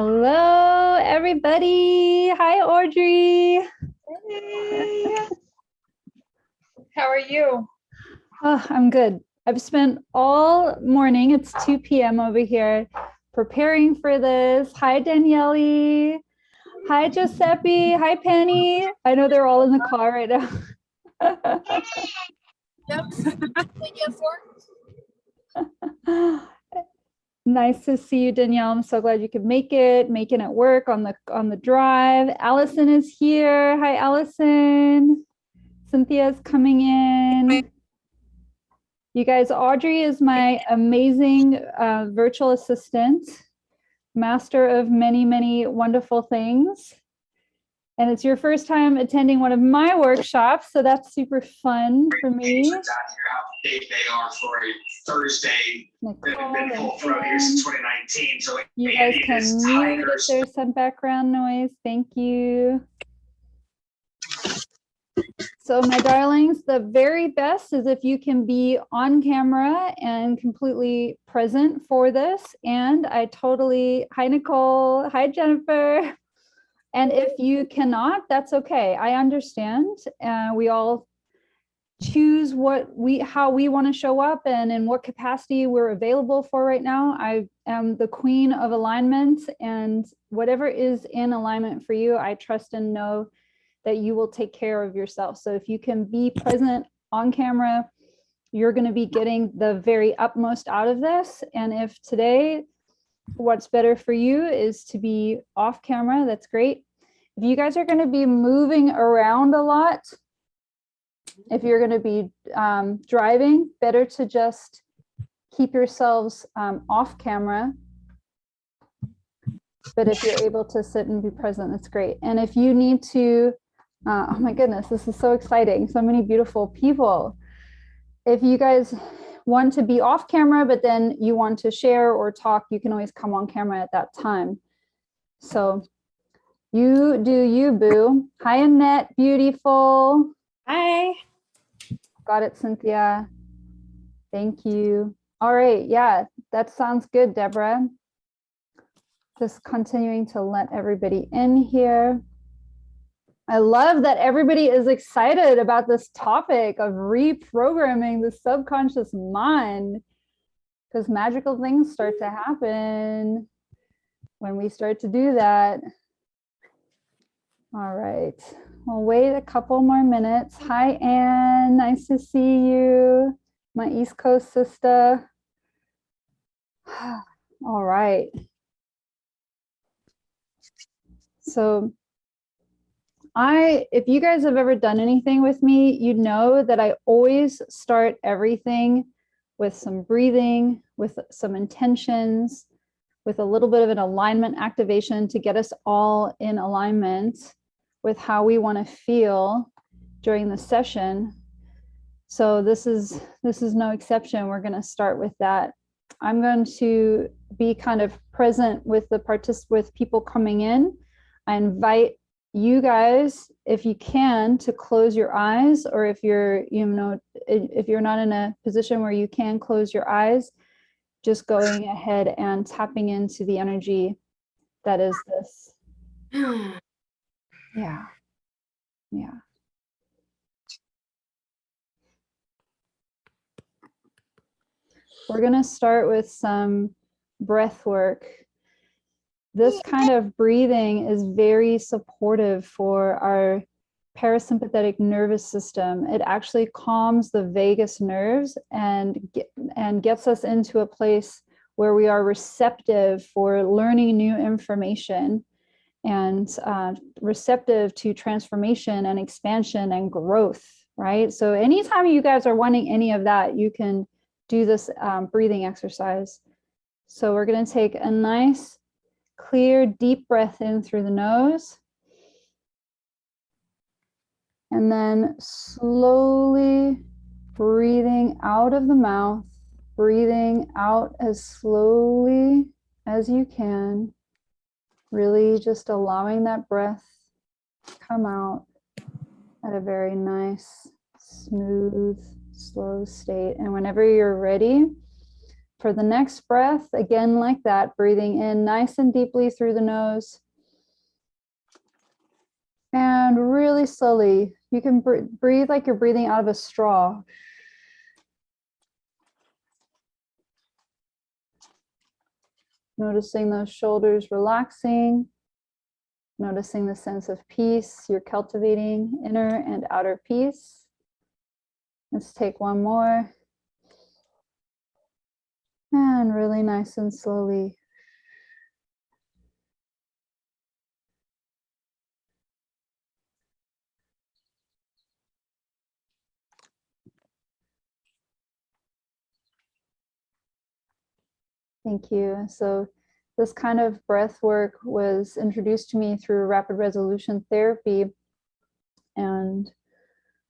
Hello, everybody. Hi, Audrey. Hey. How are you? Oh, I'm good. I've spent all morning, it's 2 p.m. over here, preparing for this. Hi, Daniele. Hi, Giuseppe. Hi, Penny. I know they're all in the car right now. Nice to see you, Danielle. I'm so glad you could make it, making it work on the drive. Allison is here. Hi, Allison. Cynthia's coming in. You guys, Audrey is my amazing virtual assistant, master of many, many wonderful things. And it's your first time attending one of my workshops, so that's super fun for me. How big they are for a Thursday. They've been full throat here since 2019. So you guys can mute if there's some background noise. Thank you. So my darlings, the very best is if you can be on camera and completely present for this. And hi, Nicole, hi, Jennifer. And if you cannot, that's okay. I understand. We all choose how we want to show up and in what capacity we're available for right now. I am the queen of alignment, and whatever is in alignment for you, I trust and know that you will take care of yourself. So if you can be present on camera, you're going to be getting the very utmost out of this. And if today, what's better for you is to be off camera, that's great. If you guys are going to be moving around a lot, if you're going to be driving, better to just keep yourselves off camera. But if you're able to sit and be present, that's great. And if you need to, oh my goodness, this is so exciting. So many beautiful people. If you guys want to be off camera, but then you want to share or talk, you can always come on camera at that time. So you do you, boo. Hi, Annette, beautiful. Hi. Got it, Cynthia. Thank you. All right, yeah, that sounds good, Deborah. Just continuing to let everybody in here. I love that everybody is excited about this topic of reprogramming the subconscious mind, because magical things start to happen when we start to do that. All right, we'll wait a couple more minutes. Hi, Anne, nice to see you, my East Coast sister. All right. So if you guys have ever done anything with me, you know that I always start everything with some breathing, with some intentions, with a little bit of an alignment activation to get us all in alignment with how we want to feel during the session. So this is no exception. We're going to start with that. I'm going to be kind of present with with people coming in. I invite you guys, if you can, to close your eyes, or if you're not in a position where you can close your eyes, just going ahead and tapping into the energy that is this. Yeah. We're going to start with some breath work. This kind of breathing is very supportive for our parasympathetic nervous system. It actually calms the vagus nerves and gets us into a place where we are receptive for learning new information and receptive to transformation and expansion and growth, right? So anytime you guys are wanting any of that, you can do this breathing exercise. So we're going to take a nice, clear, deep breath in through the nose. And then slowly breathing out of the mouth, breathing out as slowly as you can. Really just allowing that breath to come out at a very nice, smooth, slow state. And whenever you're ready, for the next breath, again like that, breathing in nice and deeply through the nose. And really slowly, you can breathe like you're breathing out of a straw. Noticing those shoulders relaxing. Noticing the sense of peace you're cultivating, inner and outer peace. Let's take one more. And really nice and slowly. Thank you. So this kind of breath work was introduced to me through rapid resolution therapy. And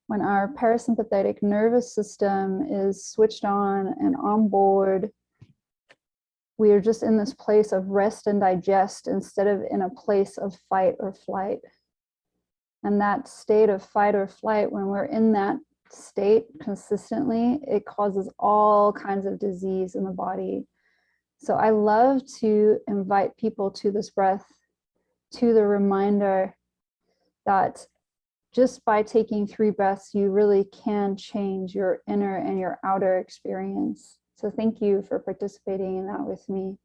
when our parasympathetic nervous system is switched on and on board, we are just in this place of rest and digest instead of in a place of fight or flight. And that state of fight or flight, when we're in that state consistently, it causes all kinds of disease in the body. So I love to invite people to this breath, to the reminder that just by taking 3 breaths, you really can change your inner and your outer experience. So thank you for participating in that with me.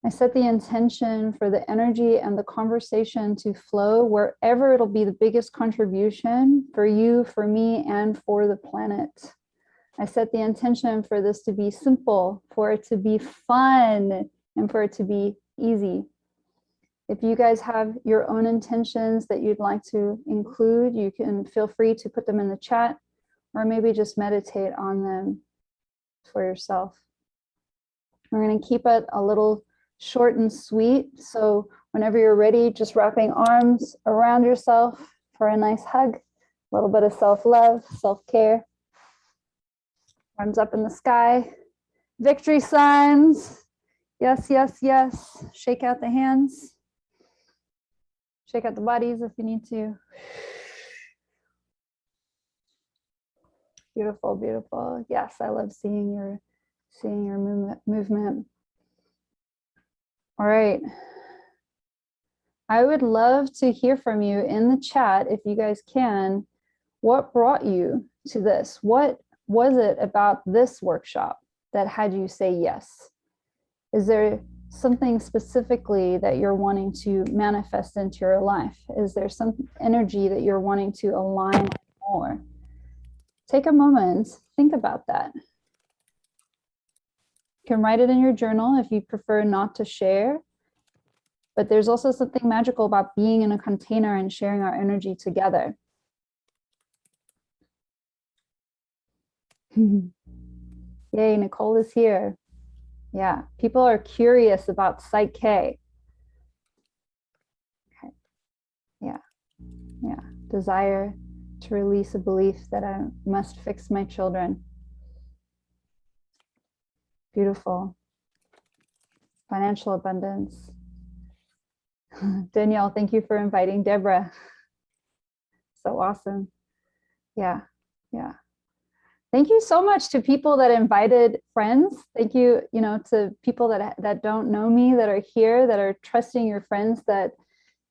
I set the intention for the energy and the conversation to flow wherever it'll be the biggest contribution for you, for me, and for the planet. I set the intention for this to be simple, for it to be fun, and for it to be easy. If you guys have your own intentions that you'd like to include, you can feel free to put them in the chat, or maybe just meditate on them for yourself. We're going to keep it a little short and sweet. So whenever you're ready, just wrapping arms around yourself for a nice hug, a little bit of self-love, self-care. Arms up in the sky. Victory signs. Yes, yes, yes. Shake out the hands. Shake out the bodies if you need to. Beautiful, beautiful. Yes, I love seeing your movement. All right. I would love to hear from you in the chat, if you guys can. What brought you to this? What was it about this workshop that had you say yes? Is there something specifically that you're wanting to manifest into your life? Is there some energy that you're wanting to align more? Take a moment, think about that. You can write it in your journal if you prefer not to share. But there's also something magical about being in a container and sharing our energy together. Yay, Nicole is here. Yeah, people are curious about PSYCH-K. Okay. Yeah. Desire to release a belief that I must fix my children. Beautiful. Financial abundance. Danielle, thank you for inviting Deborah. So awesome. Yeah. Thank you so much to people that invited friends. Thank you, to people that don't know me, that are here, that are trusting your friends that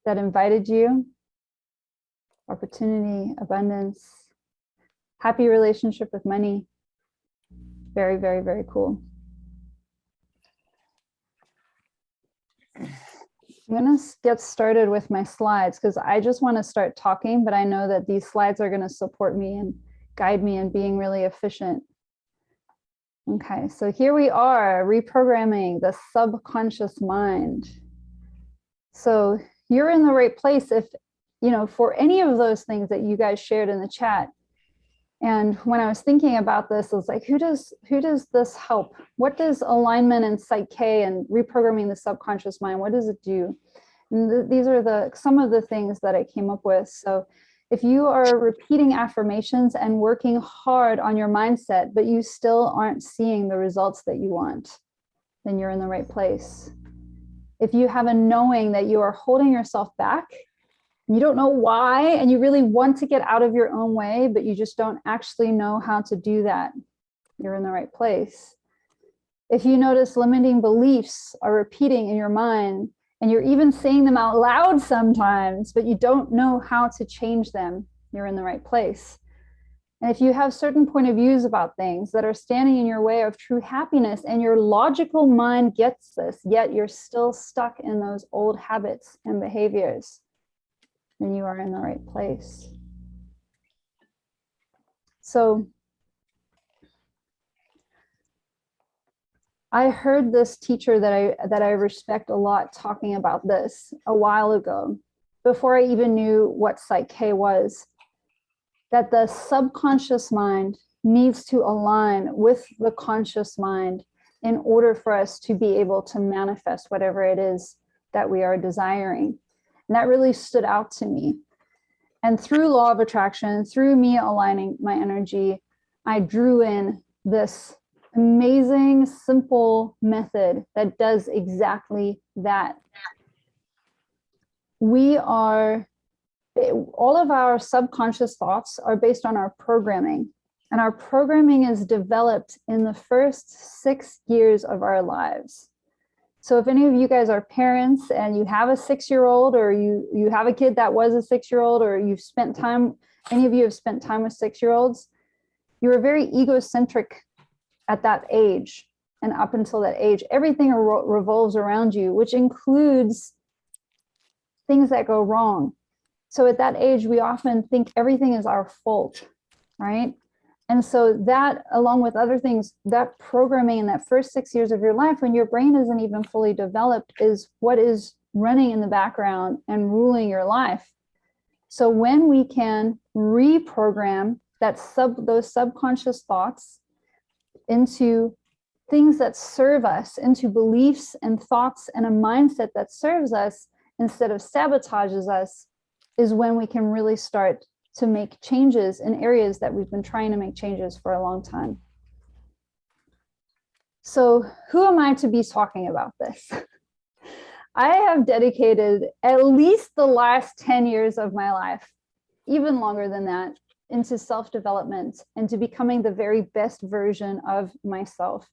invited you. Opportunity, abundance, happy relationship with money. Very, very, very cool. I'm going to get started with my slides because I just want to start talking, but I know that these slides are going to support me and guide me in being really efficient. Okay, so here we are, reprogramming the subconscious mind. So you're in the right place if, for any of those things that you guys shared in the chat. And when I was thinking about this, I was like, who does this help? What does alignment and PSYCH-K and reprogramming the subconscious mind, what does it do? And these are some of the things that I came up with. So if you are repeating affirmations and working hard on your mindset, but you still aren't seeing the results that you want, then you're in the right place. If you have a knowing that you are holding yourself back, you don't know why, and you really want to get out of your own way, but you just don't actually know how to do that, you're in the right place. If you notice limiting beliefs are repeating in your mind, and you're even saying them out loud sometimes, but you don't know how to change them, you're in the right place. And if you have certain point of views about things that are standing in your way of true happiness, and your logical mind gets this, yet you're still stuck in those old habits and behaviors, then you are in the right place. So I heard this teacher that I respect a lot talking about this a while ago, before I even knew what PSYCH-K was, that the subconscious mind needs to align with the conscious mind in order for us to be able to manifest whatever it is that we are desiring. And that really stood out to me. And through law of attraction, through me aligning my energy, I drew in this amazing, simple method that does exactly that. All of our subconscious thoughts are based on our programming, and our programming is developed in the first 6 years of our lives. So if any of you guys are parents and you have a 6-year-old, or you have a kid that was a 6-year-old, or any of you have spent time with 6-year-olds, you are very egocentric at that age. And up until that age, everything revolves around you, which includes things that go wrong. So at that age, we often think everything is our fault, right? And so that, along with other things, that programming in that first 6 years of your life, when your brain isn't even fully developed, is what is running in the background and ruling your life. So when we can reprogram those subconscious thoughts into things that serve us, into beliefs and thoughts and a mindset that serves us instead of sabotages us, is when we can really start to make changes in areas that we've been trying to make changes for a long time. So who am I to be talking about this? I have dedicated at least the last 10 years of my life, even longer than that, into self-development and to becoming the very best version of myself.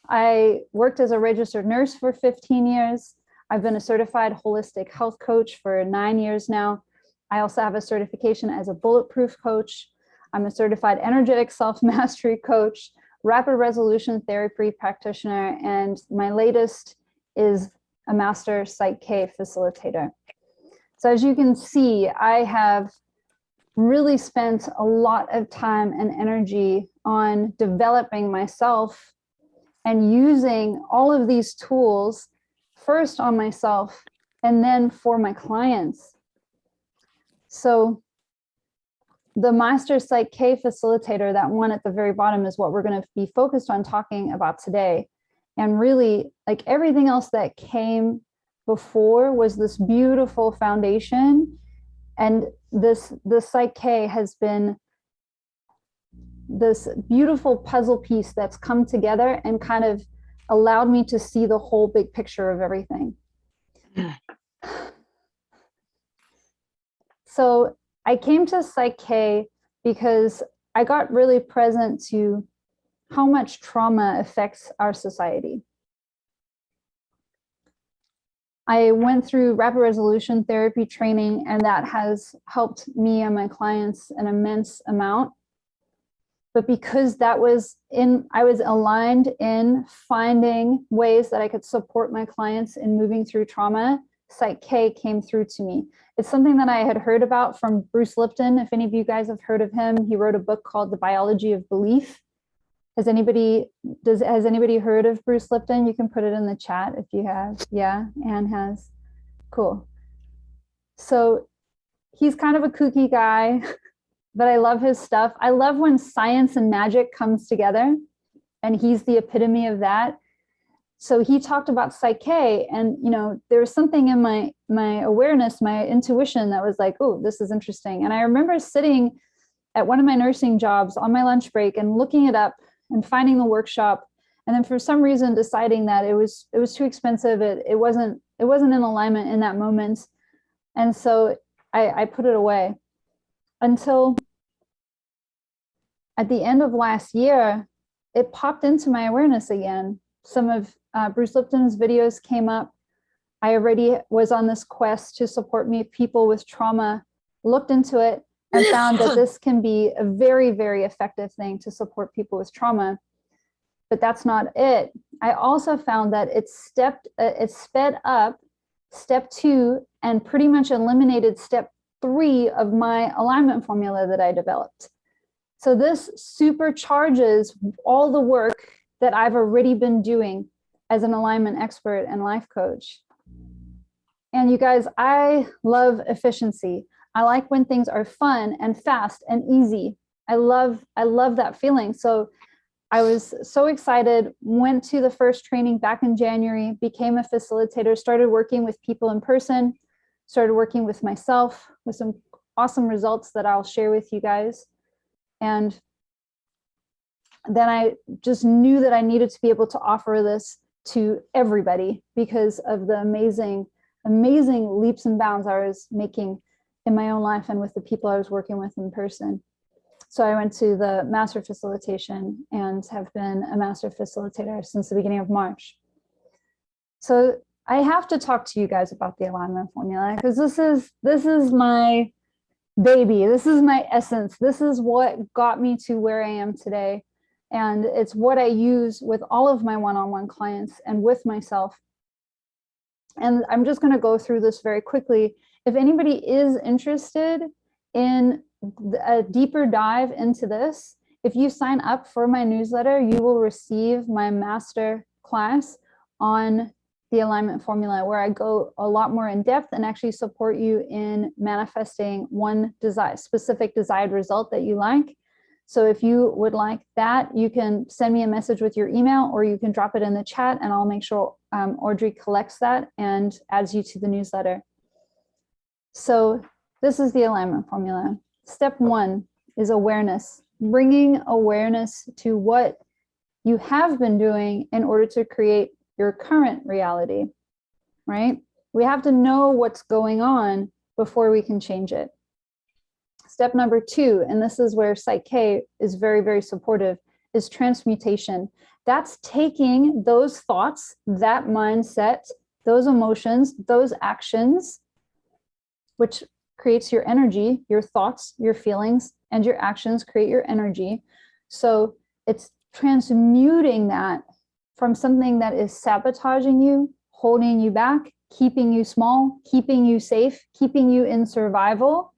I worked as a registered nurse for 15 years. I've been a certified holistic health coach for 9 years now. I also have a certification as a bulletproof coach. I'm a certified energetic self-mastery coach, rapid resolution therapy practitioner, and my latest is a master PSYCH-K facilitator. So as you can see, I have really spent a lot of time and energy on developing myself and using all of these tools, first on myself and then for my clients. So the Master PSYCH-K facilitator, that one at the very bottom, is what we're going to be focused on talking about today. And really, like everything else that came before was this beautiful foundation. And the PSYCH-K has been this beautiful puzzle piece that's come together and kind of allowed me to see the whole big picture of everything. So I came to PSYCH-K because I got really present to how much trauma affects our society. I went through rapid resolution therapy training, and that has helped me and my clients an immense amount. But because I was aligned in finding ways that I could support my clients in moving through trauma, PSYCH-K came through to me. It's something that I had heard about from Bruce Lipton. If any of you guys have heard of him, he wrote a book called The Biology of Belief. Has anybody heard of Bruce Lipton? You can put it in the chat if you have. Yeah, Anne has. Cool. So he's kind of a kooky guy, but I love his stuff. I love when science and magic comes together, and he's the epitome of that. So he talked about PSYCH-K, and there was something in my awareness, my intuition, that was like, oh, this is interesting. And I remember sitting at one of my nursing jobs on my lunch break and looking it up and finding the workshop, and then for some reason deciding that it was too expensive. It wasn't in alignment in that moment, and so I put it away until at the end of last year, it popped into my awareness again. some of Bruce Lipton's videos came up. I already was on this quest to support people with trauma, looked into it and found that this can be a very, very effective thing to support people with trauma. But that's not it. I also found that it sped up step 2 and pretty much eliminated step 3 of my alignment formula that I developed. So this supercharges all the work that I've already been doing as an alignment expert and life coach. And you guys, I love efficiency. I like when things are fun and fast and easy. I love that feeling. So I was so excited, went to the first training back in January, became a facilitator, started working with people in person, started working with myself with some awesome results that I'll share with you guys. And then I just knew that I needed to be able to offer this to everybody because of the amazing leaps and bounds I was making in my own life and with the people I was working with in person. So I went to the master facilitation and have been a master facilitator since the beginning of March. So I have to talk to you guys about the alignment formula because this is my baby. This is my essence. This is what got me to where I am today. And it's what I use with all of my one-on-one clients and with myself. And I'm just going to go through this very quickly. If anybody is interested in a deeper dive into this, if you sign up for my newsletter, you will receive my master class on the alignment formula, where I go a lot more in depth and actually support you in manifesting one specific desired result that you like. So if you would like that, you can send me a message with your email, or you can drop it in the chat and I'll make sure Audrey collects that and adds you to the newsletter. So this is the alignment formula. Step 1 is awareness, bringing awareness to what you have been doing in order to create your current reality, right? We have to know what's going on before we can change it. Step number 2, and this is where PSYCH-K is very, very supportive, is transmutation. That's taking those thoughts, that mindset, those emotions, those actions, which creates your energy, your thoughts, your feelings, and your actions create your energy. So it's transmuting that from something that is sabotaging you, holding you back, keeping you small, keeping you safe, keeping you in survival,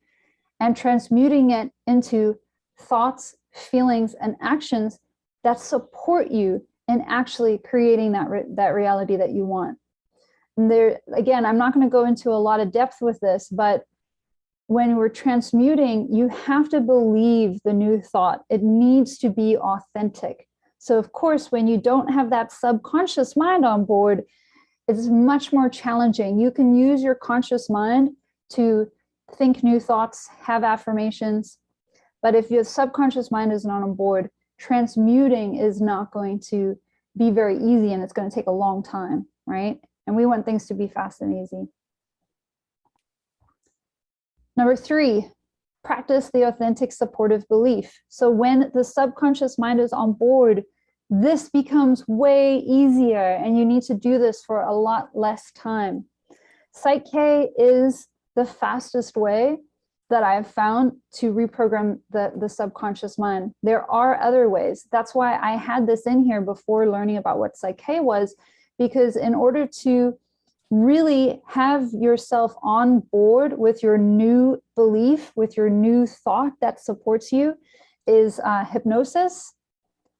and transmuting it into thoughts, feelings, and actions that support you in actually creating that reality that you want. And there, again, I'm not going to go into a lot of depth with this, but when we're transmuting, you have to believe the new thought. It needs to be authentic. So of course, when you don't have that subconscious mind on board, it's much more challenging. You can use your conscious mind to think new thoughts, have affirmations, but if your subconscious mind is not on board, transmuting is not going to be very easy, and it's going to take a long time, right? And we want things to be fast and easy. Number 3, practice the authentic supportive belief. So when the subconscious mind is on board, this becomes way easier, and you need to do this for a lot less time. PSYCH-K is the fastest way that I've found to reprogram the subconscious mind. There are other ways. That's why I had this in here before learning about what PSYCH-K was, because in order to really have yourself on board with your new belief, with your new thought that supports you, is hypnosis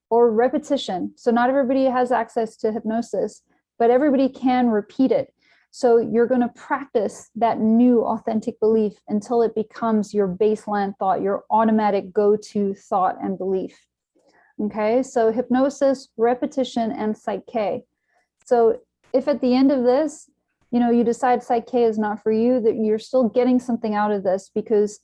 or repetition. So not everybody has access to hypnosis, but everybody can repeat it. So you're going to practice that new authentic belief until it becomes your baseline thought, your automatic go-to thought and belief. Okay, so hypnosis, repetition, and PSYCH-K. So if at the end of this, you know, you decide PSYCH-K is not for you, that you're still getting something out of this, because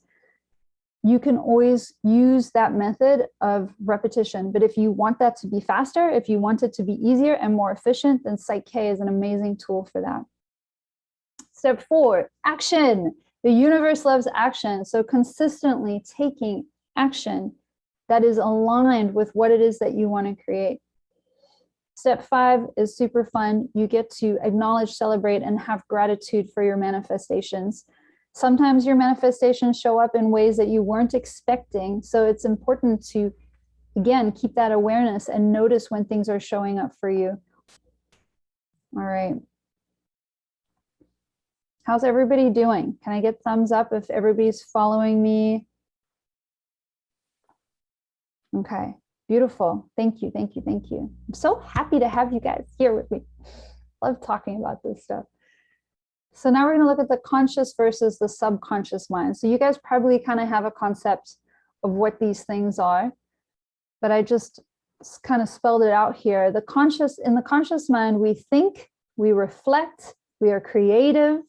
you can always use that method of repetition. But if you want that to be faster, if you want it to be easier and more efficient, then PSYCH-K is an amazing tool for that. Step 4, action. The universe loves action. So consistently taking action that is aligned with what it is that you want to create. Step 5 is super fun. You get to acknowledge, celebrate, and have gratitude for your manifestations. Sometimes your manifestations show up in ways that you weren't expecting. So it's important to, again, keep that awareness and notice when things are showing up for you. All right. How's everybody doing? Can I get thumbs up if everybody's following me? Okay, beautiful. Thank you, thank you, thank you. I'm so happy to have you guys here with me. Love talking about this stuff. So now we're going to look at the conscious versus the subconscious mind. So you guys probably kind of have a concept of what these things are, but I just kind of spelled it out here. The conscious, in the conscious mind, we think, we reflect, we are creative,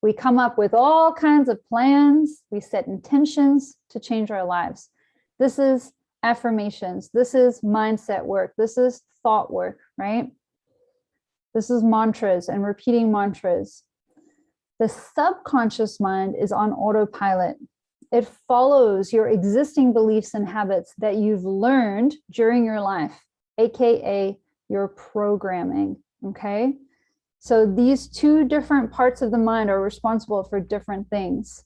we come up with all kinds of plans, we set intentions to change our lives. This is affirmations, this is mindset work, this is thought work, right? This is mantras and repeating mantras. The subconscious mind is on autopilot. It follows your existing beliefs and habits that you've learned during your life, AKA your programming, okay? So these two different parts of the mind are responsible for different things.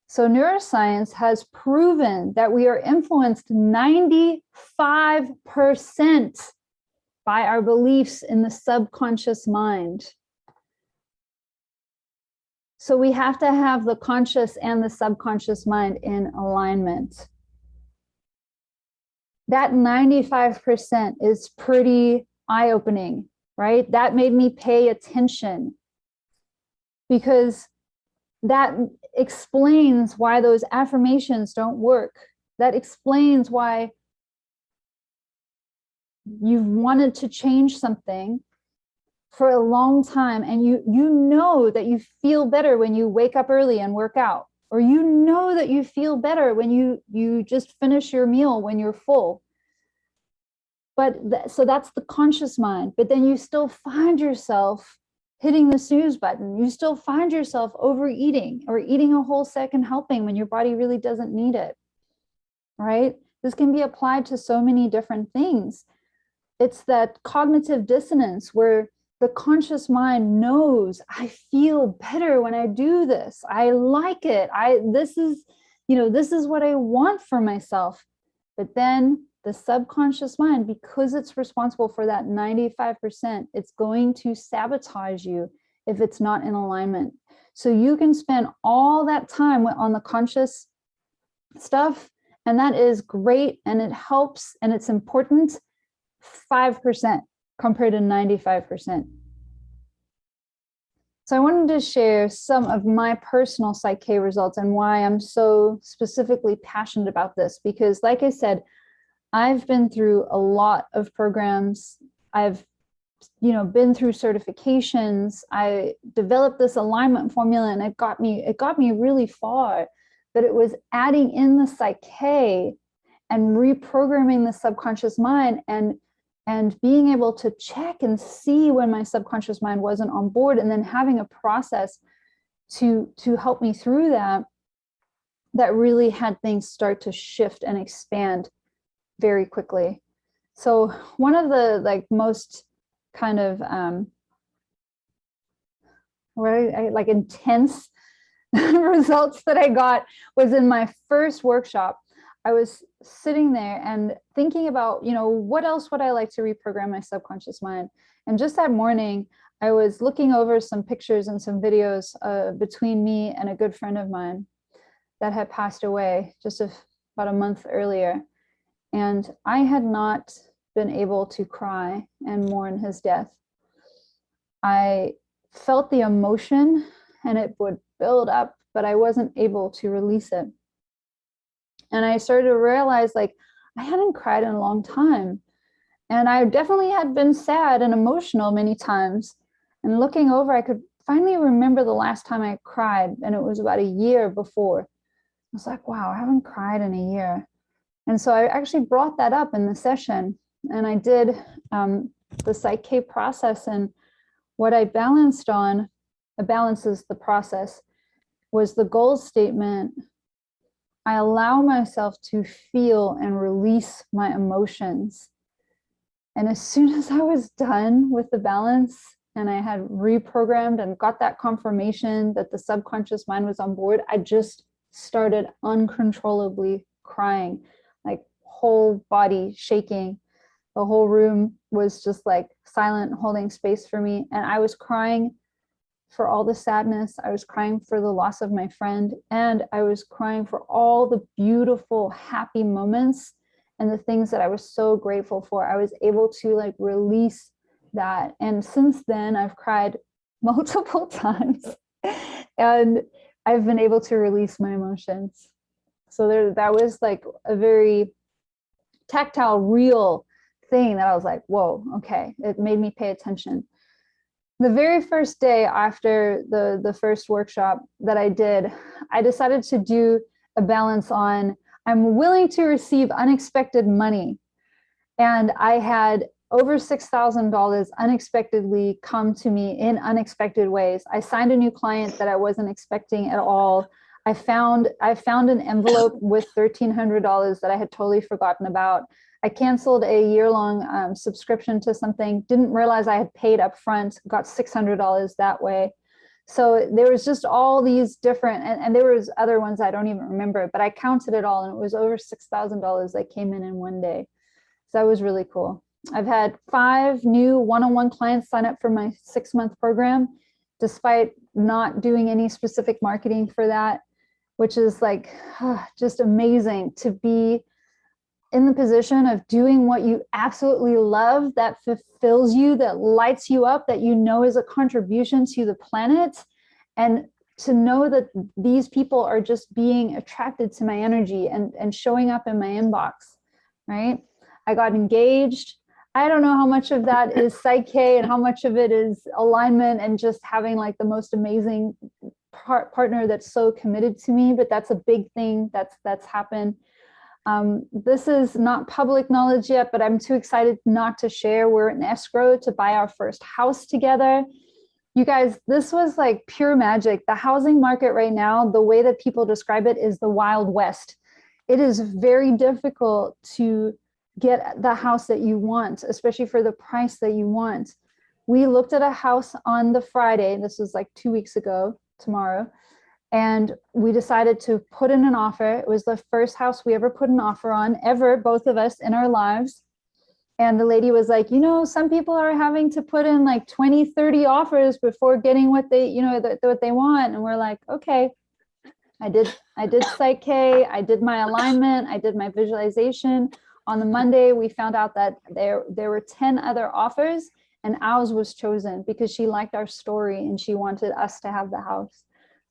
So neuroscience has proven that we are influenced 95% by our beliefs in the subconscious mind. So we have to have the conscious and the subconscious mind in alignment. That 95% is pretty eye-opening, right? That made me pay attention, because that explains why those affirmations don't work. That explains why you've wanted to change something for a long time, and you know that you feel better when you wake up early and work out, or you know that you feel better when you just finish your meal when you're full. But so that's the conscious mind, but then you still find yourself hitting the snooze button. You still find yourself overeating or eating a whole second helping when your body really doesn't need it, right? This can be applied to so many different things. It's that cognitive dissonance where the conscious mind knows, I feel better when I do this. I like it. This is what I want for myself. But then the subconscious mind, because it's responsible for that 95%, it's going to sabotage you if it's not in alignment. So you can spend all that time on the conscious stuff, and that is great, and it helps, and it's important, 5% compared to 95%. So I wanted to share some of my personal PSYCH-K results and why I'm so specifically passionate about this, because like I said, I've been through a lot of programs. I've, been through certifications. I developed this alignment formula, and it got me really far. But it was adding in the PSYCH-K and reprogramming the subconscious mind, and being able to check and see when my subconscious mind wasn't on board, and then having a process to help me through that really had things start to shift and expand very quickly. So one of the most kind of intense results that I got was in my first workshop. I was sitting there and thinking about, what else would I like to reprogram my subconscious mind? And just that morning, I was looking over some pictures and some videos between me and a good friend of mine that had passed away just about a month earlier. And I had not been able to cry and mourn his death. I felt the emotion and it would build up, but I wasn't able to release it. And I started to realize, I hadn't cried in a long time. And I definitely had been sad and emotional many times. And looking over, I could finally remember the last time I cried, and it was about a year before. I was like, wow, I haven't cried in a year. And so I actually brought that up in the session, and I did the PSYCH-K process. And what I balanced on, balances the process, was the goal statement. I allow myself to feel and release my emotions. And as soon as I was done with the balance and I had reprogrammed and got that confirmation that the subconscious mind was on board, I just started uncontrollably crying, like whole body shaking. The whole room was just like silent, holding space for me. And I was crying for all the sadness. I was crying for the loss of my friend. And I was crying for all the beautiful, happy moments and the things that I was so grateful for. I was able to like release that. And since then, I've cried multiple times and I've been able to release my emotions. So that was like a very tactile, real thing that I was like, whoa, okay. It made me pay attention. The very first day after the first workshop that I did, I decided to do a balance on, I'm willing to receive unexpected money. And I had over $6,000 unexpectedly come to me in unexpected ways. I signed a new client that I wasn't expecting at all. I found an envelope with $1,300 that I had totally forgotten about. I canceled a year-long subscription to something, didn't realize I had paid up front, got $600 that way. So there was just all these different, and there was other ones I don't even remember, but I counted it all and it was over $6,000 that came in one day. So that was really cool. I've had 5 new one-on-one clients sign up for my 6-month program, despite not doing any specific marketing for that, which is like just amazing to be in the position of doing what you absolutely love, that fulfills you, that lights you up, that you know is a contribution to the planet. And to know that these people are just being attracted to my energy and showing up in my inbox, right? I got engaged. I don't know how much of that is PSYCH-K and how much of it is alignment and just having like the most amazing partner that's so committed to me, but that's a big thing that's happened. This is not public knowledge yet, but I'm too excited not to share. We're in escrow to buy our first house together. You guys, this was like pure magic. The housing market right now, the way that people describe it is the Wild West. It is very difficult to get the house that you want, especially for the price that you want. We looked at a house on the Friday, this was like 2 weeks ago, tomorrow, and we decided to put in an offer. It was the first house we ever put an offer on, ever, both of us in our lives. And the lady was like, you know, some people are having to put in like 20, 30 offers before getting what they, you know, what they want. And we're like, okay, I did PSYCH-K, I did my alignment, I did my visualization. On the Monday, we found out that there were 10 other offers and ours was chosen because she liked our story and she wanted us to have the house.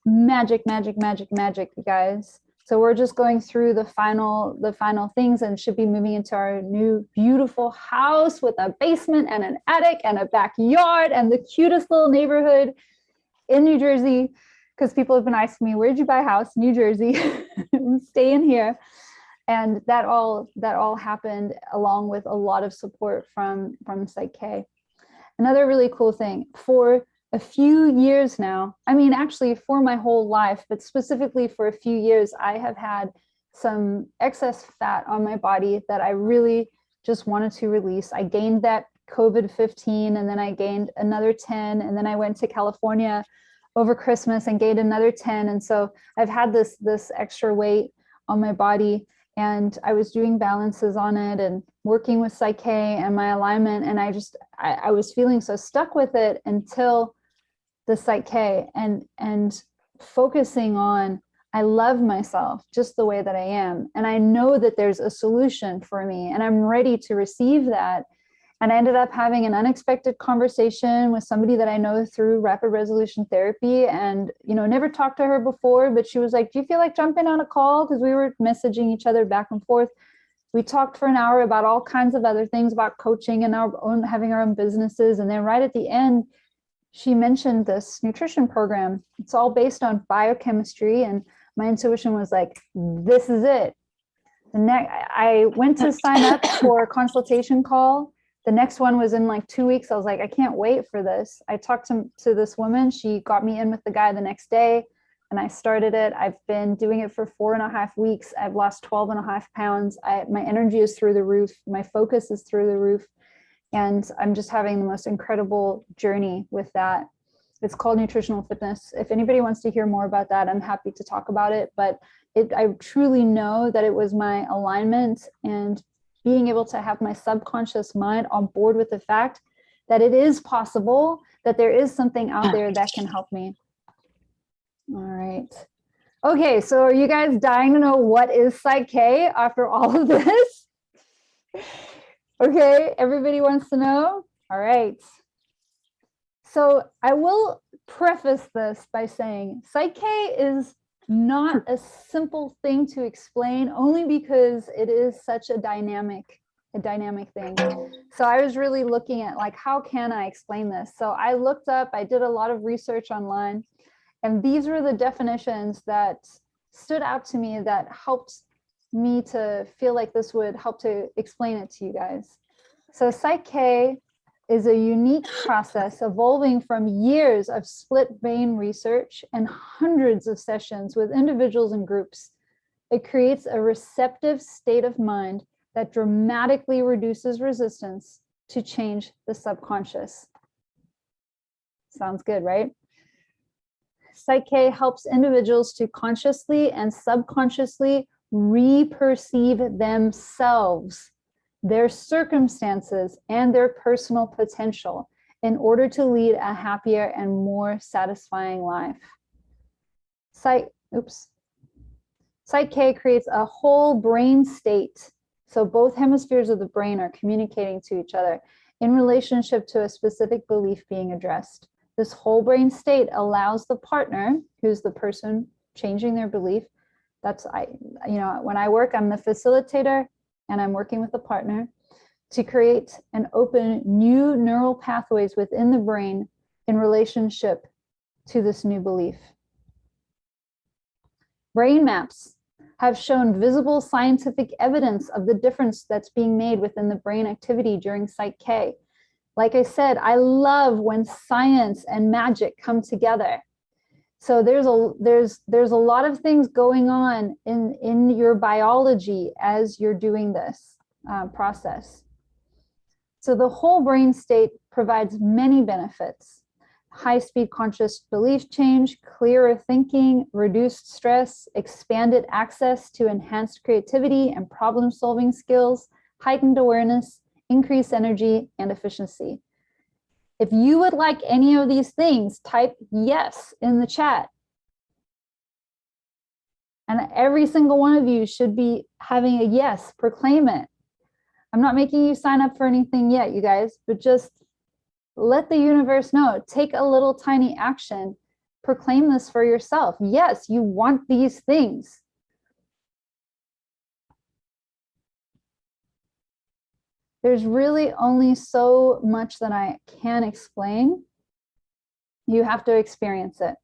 Magic, magic, magic, magic, you guys. So we're just going through the final things and should be moving into our new beautiful house with a basement and an attic and a backyard and the cutest little neighborhood in New Jersey. Because people have been asking me, where'd you buy a house? New Jersey. I'm staying here. And that all happened along with a lot of support from PSYCH-K. Another really cool thing, for a few years now, I mean, actually for my whole life, but specifically for a few years, I have had some excess fat on my body that I really just wanted to release. I gained that COVID-15 and then I gained another 10 and then I went to California over Christmas and gained another 10. And so I've had this extra weight on my body and I was doing balances on it and working with PSYCH-K and my alignment. And I was feeling so stuck with it until the PSYCH-K and focusing on, I love myself just the way that I am. And I know that there's a solution for me and I'm ready to receive that. And I ended up having an unexpected conversation with somebody that I know through rapid resolution therapy and, you know, never talked to her before, but she was like, do you feel like jumping on a call? Because we were messaging each other back and forth. We talked for an hour about all kinds of other things about coaching and having our own businesses. And then right at the end, she mentioned this nutrition program. It's all based on biochemistry. And my intuition was like, this is it. I went to sign up for a consultation call. The next one was in like 2 weeks. I was like, I can't wait for this. I talked to this woman. She got me in with the guy the next day and I started it. I've been doing it for 4.5 weeks. I've lost 12.5 pounds. My energy is through the roof. My focus is through the roof. And I'm just having the most incredible journey with that. It's called nutritional fitness. If anybody wants to hear more about that, I'm happy to talk about it. But I truly know that it was my alignment and being able to have my subconscious mind on board with the fact that it is possible, that there is something out there that can help me. All right. Okay, so are you guys dying to know what is PSYCH-K after all of this? Okay, everybody wants to know? All right. So I will preface this by saying PSYCH-K is not a simple thing to explain, only because it is such a dynamic thing. So I was really looking at like, how can I explain this? So I looked up, I did a lot of research online, and these were the definitions that stood out to me that helped me to feel like this would help to explain it to you guys. So PSYCH-K is a unique process evolving from years of split brain research and hundreds of sessions with individuals and groups. It creates a receptive state of mind that dramatically reduces resistance to change the subconscious. Sounds good, right? PSYCH-K helps individuals to consciously and subconsciously re-perceive themselves, their circumstances, and their personal potential in order to lead a happier and more satisfying life. PSYCH-K creates a whole brain state. So both hemispheres of the brain are communicating to each other in relationship to a specific belief being addressed. This whole brain state allows the partner, who's the person changing their belief. That's, when I work, I'm the facilitator and I'm working with the partner to create and open new neural pathways within the brain in relationship to this new belief. Brain maps have shown visible scientific evidence of the difference that's being made within the brain activity during PSYCH-K. Like I said, I love when science and magic come together. So there's a lot of things going on in your biology as you're doing this process. So the whole brain state provides many benefits: high-speed conscious belief change, clearer thinking, reduced stress, expanded access to enhanced creativity and problem-solving skills, heightened awareness, increased energy and efficiency. If you would like any of these things, type yes in the chat. And every single one of you should be having a yes, proclaim it. I'm not making you sign up for anything yet, you guys, but just let the universe know. Take a little tiny action. Proclaim this for yourself. Yes, you want these things. There's really only so much that I can explain. You have to experience it.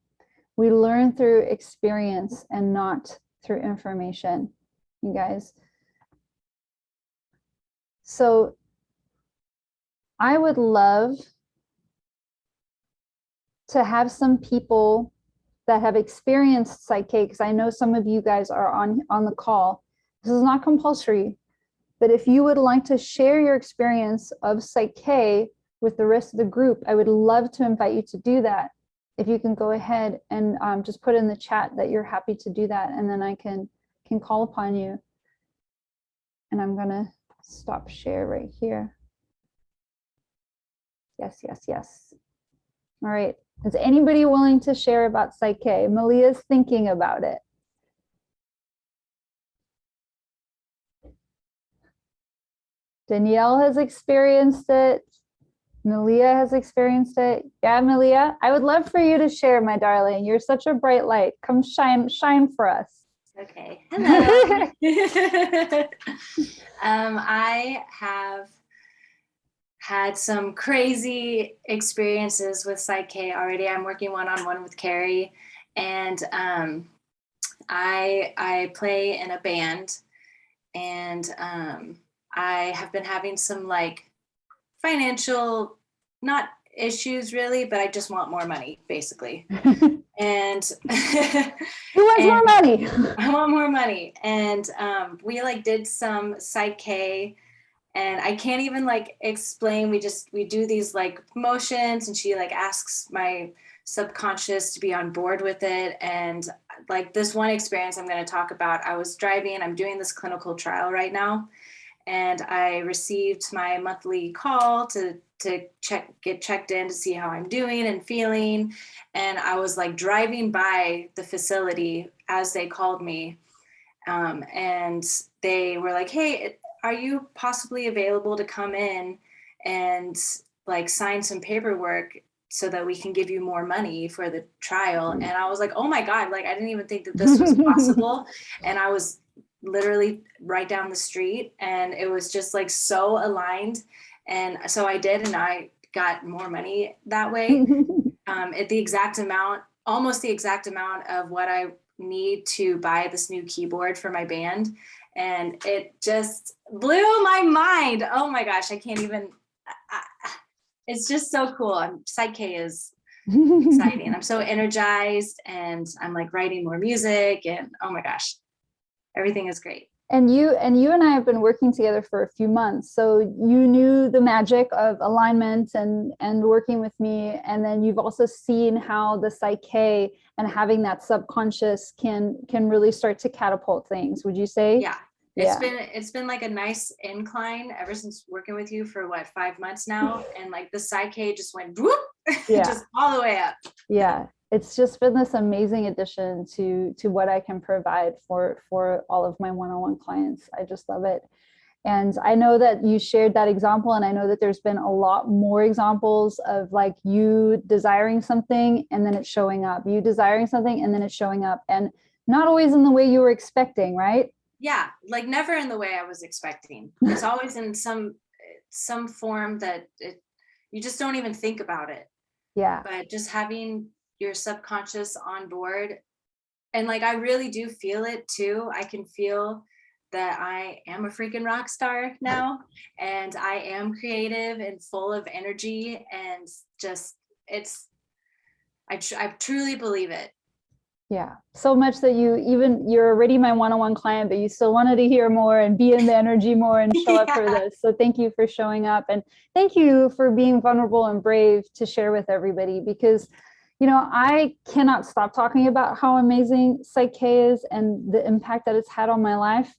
We learn through experience and not through information, you guys. So I would love to have some people that have experienced PSYCH-K, because I know some of you guys are on the call. This is not compulsory, but if you would like to share your experience of PSYCH-K with the rest of the group, I would love to invite you to do that. If you can go ahead and just put in the chat that you're happy to do that, and then I can call upon you. And I'm gonna stop share right here. Yes, yes, yes. All right. Is anybody willing to share about PSYCH-K? Malia's thinking about it. Danielle has experienced it. Malia has experienced it. Yeah, Malia, I would love for you to share, my darling. You're such a bright light. Come shine for us. Okay. Hello. I have had some crazy experiences with PSYCH-K already. I'm working one-on-one with Carrie, and I play in a band, and I have been having some like financial, not issues really, but I just want more money basically. And who wants more money? I want more money. And we like did some PSYCH-K, And I can't even like explain. We do these like motions, and she like asks my subconscious to be on board with it. And like this one experience I'm going to talk about, I was driving, I'm doing this clinical trial right now, and I received my monthly call to get checked in to see how I'm doing and feeling. And I was like driving by the facility as they called me, and they were like, hey, are you possibly available to come in and like sign some paperwork so that we can give you more money for the trial? And I was like, oh my God, like I didn't even think that this was possible. And I was literally right down the street, and it was just like so aligned. And so I did, and I got more money that way, at the exact amount, almost the exact amount of what I need to buy this new keyboard for my band. And it just blew my mind. Oh my gosh, I can't even, it's just so cool. PSYCH-K is exciting. I'm so energized, and I'm like writing more music, and oh my gosh, everything is great. And you and I have been working together for a few months. So you knew the magic of alignment and working with me. And then you've also seen how the PSYCH-K and having that subconscious can really start to catapult things, would you say? Yeah. It's been like a nice incline ever since working with you for 5 months now. And like the PSYCH-K just went whoop, just all the way up. Yeah. It's just been this amazing addition to what I can provide for all of my one-on-one clients. I just love it. And I know that you shared that example, and I know that there's been a lot more examples of like you desiring something and then it's showing up, you desiring something and then it's showing up, and not always in the way you were expecting, right? Yeah, like never in the way I was expecting. It's always in some form that you just don't even think about it. Yeah. But just having your subconscious on board, and like I really do feel it too. I can feel that I am a freaking rock star now, and I am creative and full of energy, and just I truly believe it. Yeah, so much that you're already my one-on-one client, but you still wanted to hear more and be in the energy more and show up for this. So thank you for showing up, and thank you for being vulnerable and brave to share with everybody, because I cannot stop talking about how amazing PSYCH-K is and the impact that it's had on my life.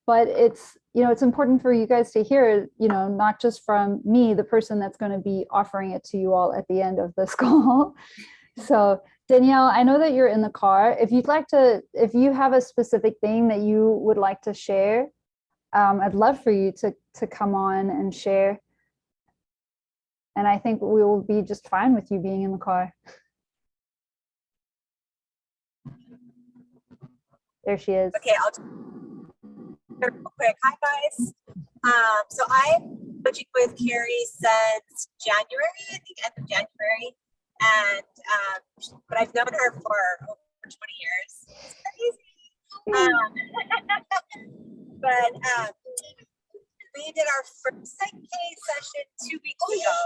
But it's important for you guys to hear, not just from me, the person that's going to be offering it to you all at the end of this call. So Danielle, I know that you're in the car. If you have a specific thing that you would like to share, I'd love for you to come on and share. And I think we will be just fine with you being in the car. There she is. Okay, I'll real quick. Hi guys. So I've been coaching with Carrie since January, I think end of January. And but I've known her for over 20 years. It's crazy. But we did our first PSYCH-K session 2 weeks ago,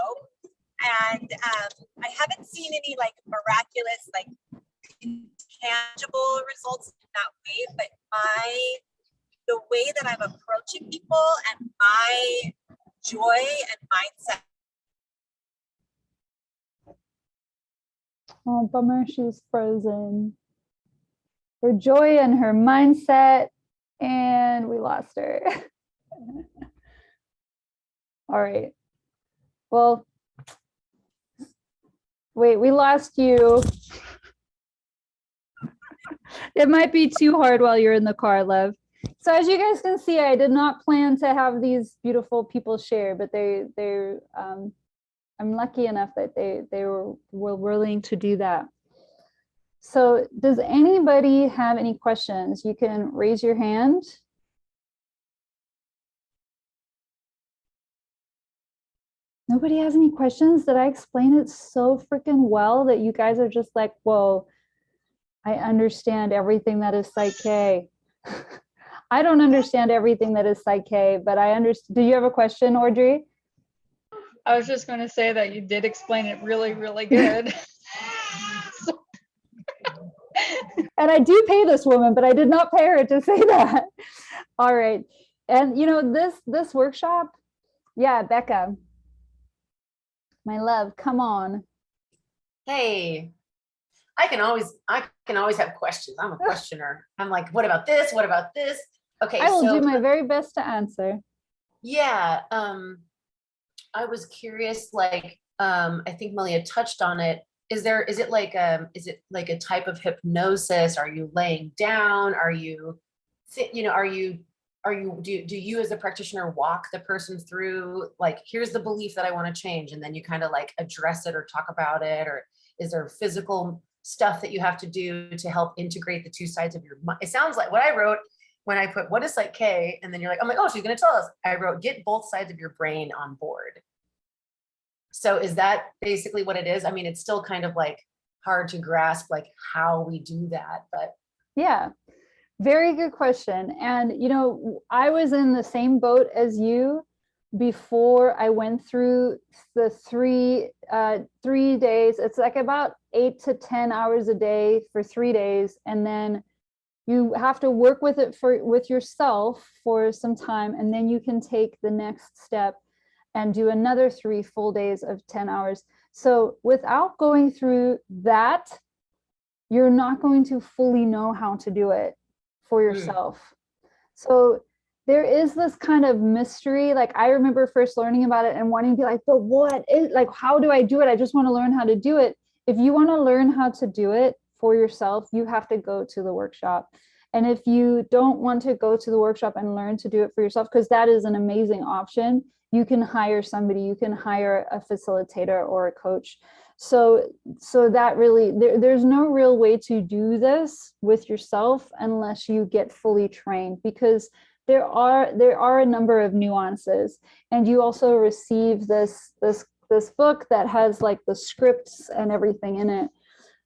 and I haven't seen any like miraculous, like tangible results in that way, but the way that I'm approaching people and my joy and mindset. Oh, bummer, she's frozen. Her joy and her mindset, and we lost her. All right. Well, wait, we lost you. It might be too hard while you're in the car, love. So as you guys can see, I did not plan to have these beautiful people share, but I'm lucky enough that they were willing to do that. So does anybody have any questions? You can raise your hand. Nobody has any questions? Did I explain it so freaking well that you guys are just like, whoa, I understand everything that is PSYCH-K. I don't understand everything that is PSYCH-K, but I understand. Do you have a question, Audrey? I was just going to say that you did explain it really, really good. And I do pay this woman, but I did not pay her to say that. All right. And this workshop, Yeah, Becca. My love, come on. Hey, I can always have questions. I'm a questioner. I'm like, what about this? What about this? Okay, I will so do my very best to answer. yeah, I was curious, like, I think Malia touched on it. Is it like a type of hypnosis? Are you laying down? Are you, do you as a practitioner walk the person through, like, here's the belief that I want to change, and then you kind of like address it or talk about it? Or is there physical stuff that you have to do to help integrate the two sides of your mind? It sounds like what I wrote when I put, what is PSYCH-K? And then you're like, I'm like, oh, she's going to tell us. I wrote, get both sides of your brain on board. So is that basically what it is? I mean, it's still kind of like hard to grasp, like how we do that, but. Yeah, very good question. And, you know, I was in the same boat as you before I went through the 3 days. It's like about 8 to 10 hours a day for 3 days. And then you have to work with it with yourself for some time. And then you can take the next step and do another 3 full days of 10 hours. So without going through that, you're not going to fully know how to do it for yourself. So there is this kind of mystery. Like, I remember first learning about it and wanting to be like, but what is, like, how do I do it? I just want to learn how to do it. If you want to learn how to do it for yourself, you have to go to the workshop. And if you don't want to go to the workshop and learn to do it for yourself, because that is an amazing option, you can hire somebody, you can hire a facilitator or a coach. So that really, there's no real way to do this with yourself unless you get fully trained, because there are a number of nuances. And you also receive this book that has like the scripts and everything in it.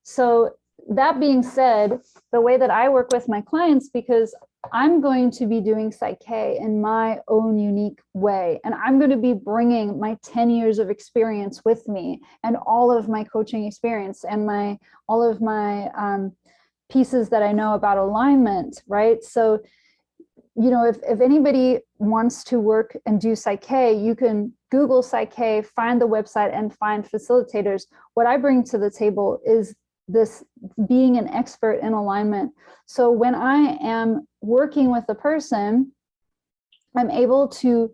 So that being said, the way that I work with my clients, because I'm going to be doing PSYCH-K in my own unique way, and I'm going to be bringing my 10 years of experience with me, and all of my coaching experience, and all of my pieces that I know about alignment, right? So, you know, if anybody wants to work and do PSYCH-K, you can Google PSYCH-K, find the website, and find facilitators. What I bring to the table is this being an expert in alignment. So when I am working with a person, I'm able to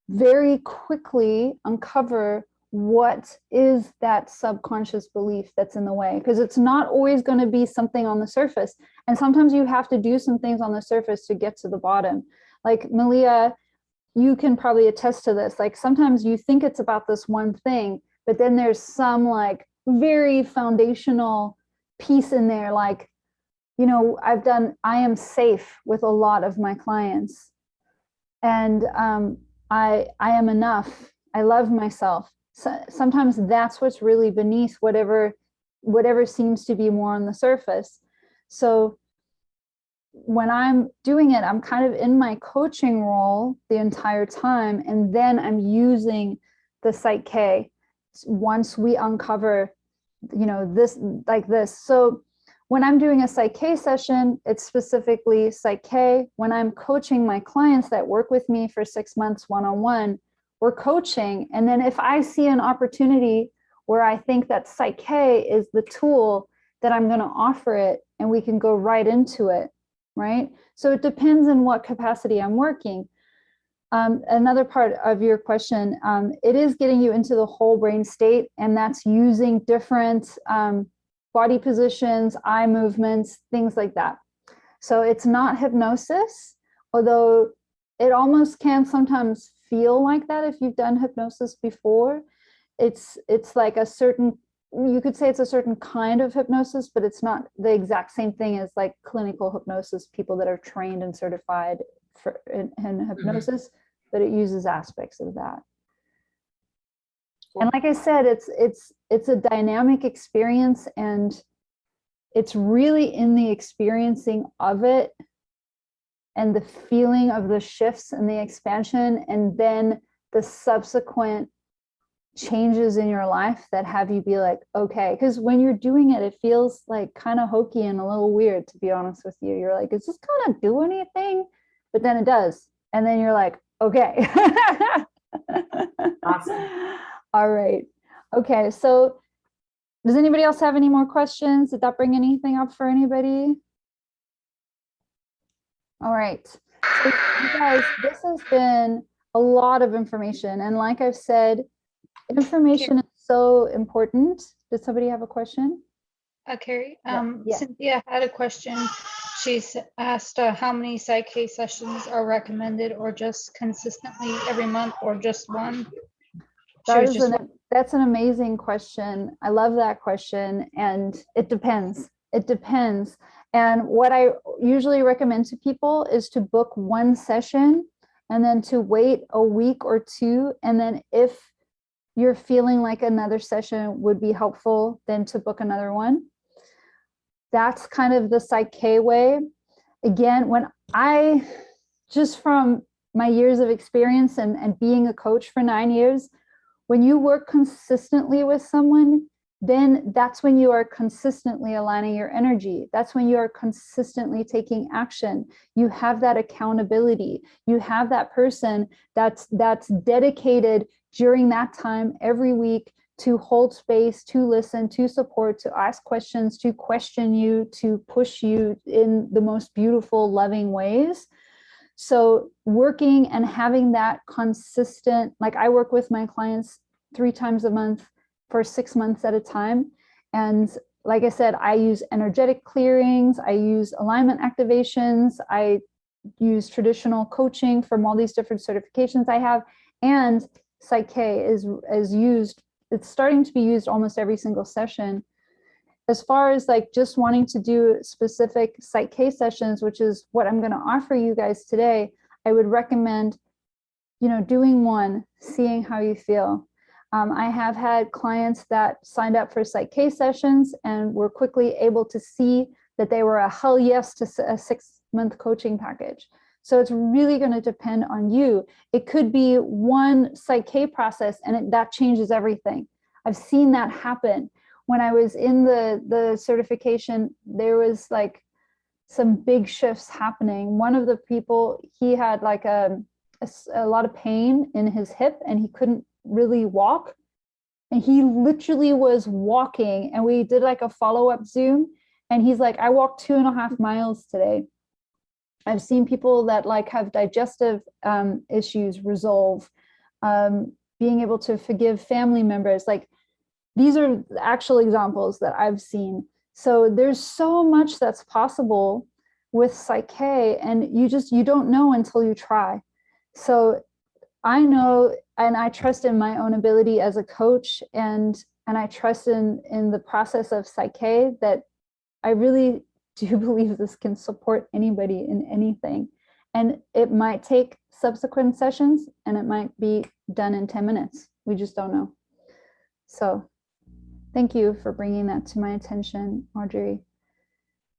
very quickly uncover what is that subconscious belief that's in the way, because it's not always going to be something on the surface. And sometimes you have to do some things on the surface to get to the bottom. Like, Malia, you can probably attest to this. Like, sometimes you think it's about this one thing, but then there's some like very foundational piece in there. Like, you know, I am safe with a lot of my clients, and I am enough. I love myself. So sometimes that's what's really beneath whatever seems to be more on the surface. So when I'm doing it, I'm kind of in my coaching role the entire time, and then I'm using the PSYCH-K once we uncover, you know, this, like this. So when I'm doing a PSYCH-K session, it's specifically PSYCH-K. When I'm coaching my clients that work with me for 6 months one-on-one, we're coaching. And then if I see an opportunity where I think that PSYCH-K is the tool, that I'm going to offer it, and we can go right into it, right? So it depends on what capacity I'm working. Another part of your question, it is getting you into the whole brain state, and that's using different body positions, eye movements, things like that. So it's not hypnosis, although it almost can sometimes feel like that if you've done hypnosis before. It's like a certain, you could say it's a certain kind of hypnosis, but it's not the exact same thing as like clinical hypnosis, people that are trained and certified in hypnosis, but it uses aspects of that. And like I said, it's a dynamic experience, and it's really in the experiencing of it and the feeling of the shifts and the expansion, and then the subsequent changes in your life that have you be like, okay, because when you're doing it, it feels like kind of hokey and a little weird, to be honest with you. You're like, is this gonna do anything? But then it does. And then you're like, okay. Awesome. All right. Okay. So does anybody else have any more questions? Did that bring anything up for anybody? All right. So you guys, this has been a lot of information. And like I've said, information is so important. Did somebody have a question? Carrie, Yeah. Cynthia had a question. She's asked how many PSYCH-K sessions are recommended, or just consistently every month, or just one? That's an amazing question. I love that question. And it depends. It depends. And what I usually recommend to people is to book one session and then to wait a week or two. And then if you're feeling like another session would be helpful, then to book another one. That's kind of the PSYCH-K way. Again, just from my years of experience and being a coach for 9 years, when you work consistently with someone, then that's when you are consistently aligning your energy. That's when you are consistently taking action. You have that accountability. You have that person that's dedicated during that time every week to hold space, to listen, to support, to ask questions, to question you, to push you in the most beautiful, loving ways. So working and having that consistent, like I work with my clients 3 times a month for 6 months at a time. And like I said, I use energetic clearings, I use alignment activations, I use traditional coaching from all these different certifications I have. And PSYCH-K is used, it's starting to be used almost every single session. As far as like just wanting to do specific PSYCH-K sessions, which is what I'm going to offer you guys today, I would recommend, doing one, seeing how you feel. I have had clients that signed up for PSYCH-K sessions and were quickly able to see that they were a hell yes to a 6-month coaching package. So it's really going to depend on you. It could be one PSYCH-K process and that changes everything. I've seen that happen. When I was in the certification, there was like some big shifts happening. One of the people, he had like a lot of pain in his hip and he couldn't really walk. And he literally was walking and we did like a follow-up Zoom. And he's like, I walked 2.5 miles today. I've seen people that like have digestive issues resolve, being able to forgive family members. Like, these are actual examples that I've seen. So there's so much that's possible with PSYCH-K, and you don't know until you try. So I know, and I trust in my own ability as a coach, and I trust in the process of PSYCH-K, that I really do believe this can support anybody in anything. And it might take subsequent sessions and it might be done in 10 minutes. We just don't know. So thank you for bringing that to my attention, Audrey.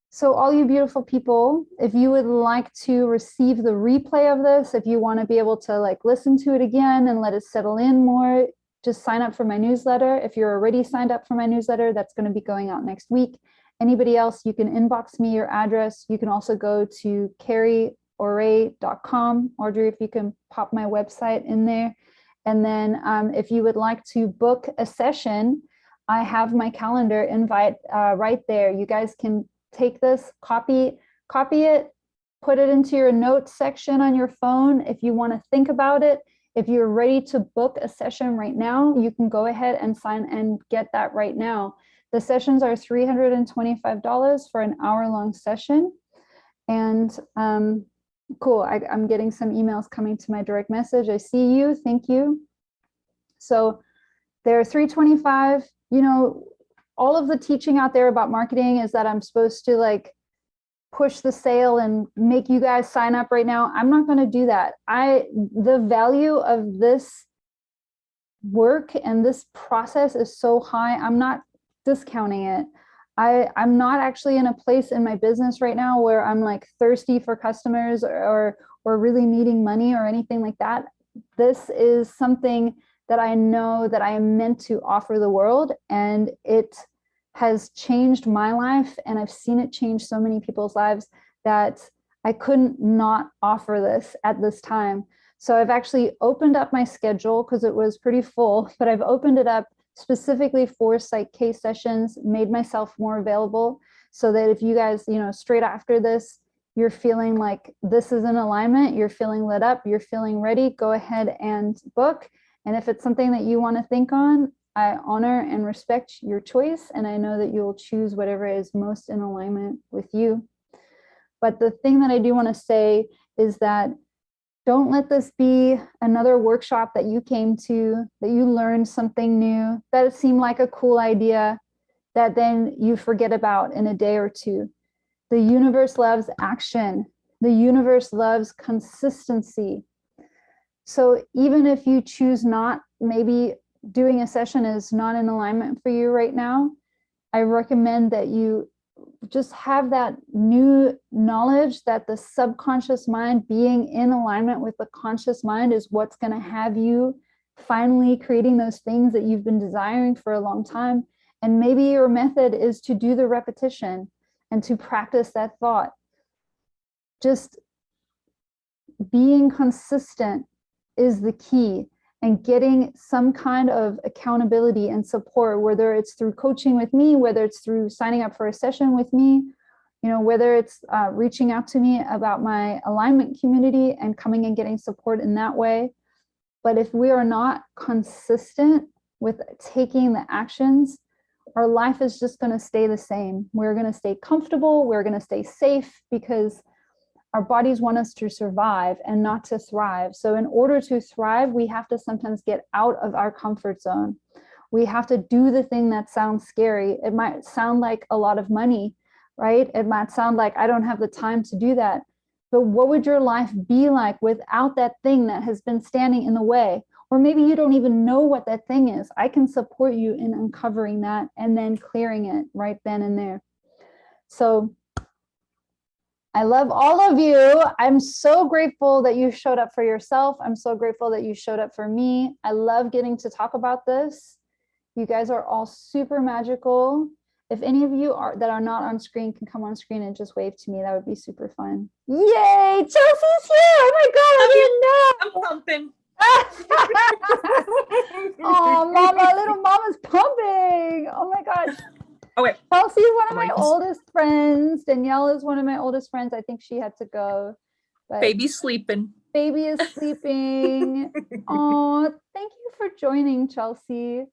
So all you beautiful people, if you would like to receive the replay of this, if you want to be able to like listen to it again and let it settle in more, just sign up for my newsletter. If you're already signed up for my newsletter, that's going to be going out next week. Anybody else, you can inbox me your address. You can also go to carrieoray.com. Audrey, if you can pop my website in there. And then if you would like to book a session, I have my calendar invite right there. You guys can take this, copy it, put it into your notes section on your phone. If you want to think about it, if you're ready to book a session right now, you can go ahead and sign and get that right now. The sessions are $325 for an hour-long session. And cool, I'm getting some emails coming to my direct message. I see you, thank you. So they're $325. All of the teaching out there about marketing is that I'm supposed to like push the sale and make you guys sign up right now. I'm not going to do that. The value of this work and this process is so high. I'm not discounting it. I'm not actually in a place in my business right now where I'm like thirsty for customers or really needing money or anything like that. This is something that I know that I am meant to offer the world, and it has changed my life, and I've seen it change so many people's lives that I couldn't not offer this at this time. So I've actually opened up my schedule because it was pretty full, but I've opened it up specifically for PSYCH-K sessions, made myself more available so that if you guys, straight after this, you're feeling like this is in alignment, you're feeling lit up, you're feeling ready, go ahead and book. And if it's something that you want to think on, I honor and respect your choice. And I know that you'll choose whatever is most in alignment with you. But the thing that I do want to say is that don't let this be another workshop that you came to, that you learned something new, that it seemed like a cool idea, that then you forget about in a day or two. The universe loves action. The universe loves consistency. So even if you choose not, maybe doing a session is not in alignment for you right now, I recommend that you just have that new knowledge that the subconscious mind being in alignment with the conscious mind is what's going to have you finally creating those things that you've been desiring for a long time. And maybe your method is to do the repetition and to practice that thought. Just being consistent is the key, and getting some kind of accountability and support, whether it's through coaching with me, whether it's through signing up for a session with me, whether it's reaching out to me about my alignment community and coming and getting support in that way. But if we are not consistent with taking the actions, our life is just going to stay the same. We're going to stay comfortable. We're going to stay safe because our bodies want us to survive and not to thrive. So in order to thrive, we have to sometimes get out of our comfort zone. We have to do the thing that sounds scary. It might sound like a lot of money, right? It might sound like I don't have the time to do that. But what would your life be like without that thing that has been standing in the way? Or maybe you don't even know what that thing is. I can support you in uncovering that and then clearing it right then and there. So I love all of you. I'm so grateful that you showed up for yourself. I'm so grateful that you showed up for me. I love getting to talk about this. You guys are all super magical. If any of you that are not on screen can come on screen and just wave to me, that would be super fun. Yay, Chelsea's here. Oh my God, I didn't know. I'm pumping. Oh, mama, little mama's pumping. Oh my gosh. Oh, wait. Chelsea is one of my oldest friends. Danielle is one of my oldest friends. I think she had to go. But Baby's sleeping. Baby is sleeping. Oh, thank you for joining, Chelsea.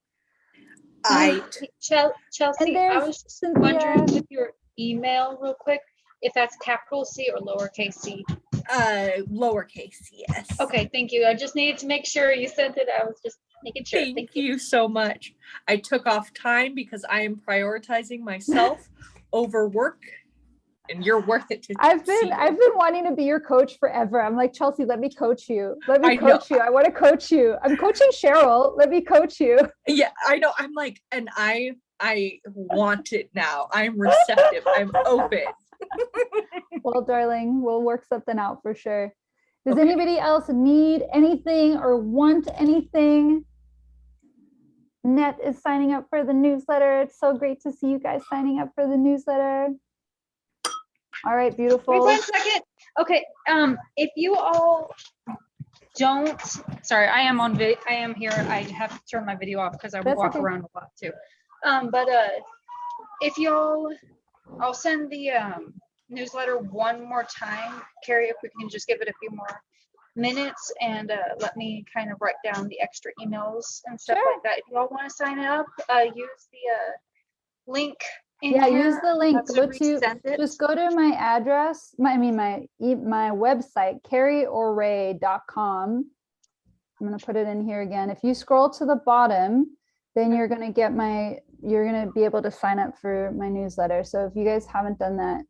Chelsea, I was just wondering with your email real quick, if that's capital C or lowercase c. Lowercase, yes. Okay, thank you. I just needed to make sure you sent it. I was just making sure. Thank you so much. I took off time because I am prioritizing myself over work, and you're worth it to I've been wanting to be your coach forever. I'm like, Chelsea, let me coach you. Let me coach you. I want to coach you. I'm coaching Cheryl. Let me coach you. Yeah, I know. I'm like, and I want it now. I'm receptive. I'm open. Well, darling, we'll work something out for sure. Does anybody else need anything or want anything? Net is signing up for the newsletter. It's so great to see you guys signing up for the newsletter. All right, beautiful. Wait 1 second. Okay, if you all don't, sorry, I am on video. I am here. I have to turn my video off because I walk around a lot too. But if y'all, I'll send the newsletter one more time. Carrie, if we can just give it a few more minutes and let me kind of write down the extra emails and stuff like that. If you all want to sign up, use the link. Yeah, use the link. Just go to my address, my website, carrieoray.com. I'm going to put it in here again. If you scroll to the bottom, then you're going to be able to sign up for my newsletter. So if you guys haven't done that,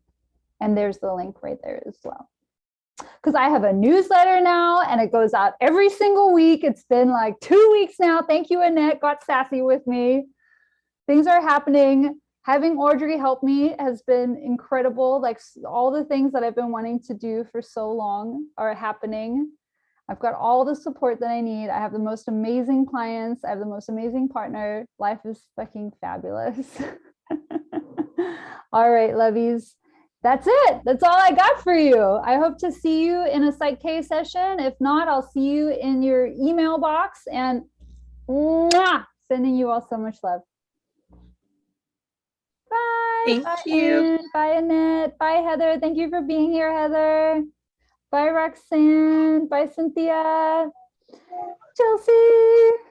and there's the link right there as well. Because I have a newsletter now and it goes out every single week. It's been like 2 weeks now. Thank you, Annette, got sassy with me. Things are happening. Having Audrey help me has been incredible. Like all the things that I've been wanting to do for so long are happening. I've got all the support that I need. I have the most amazing clients. I have the most amazing partner. Life is fucking fabulous. All right, lovies. That's it. That's all I got for you. I hope to see you in a PSYCH-K session. If not, I'll see you in your email box, and mwah, sending you all so much love. Bye. Thank Bye, you. Ann. Bye, Annette. Bye, Heather. Thank you for being here, Heather. Bye, Roxanne. Bye, Cynthia. Chelsea.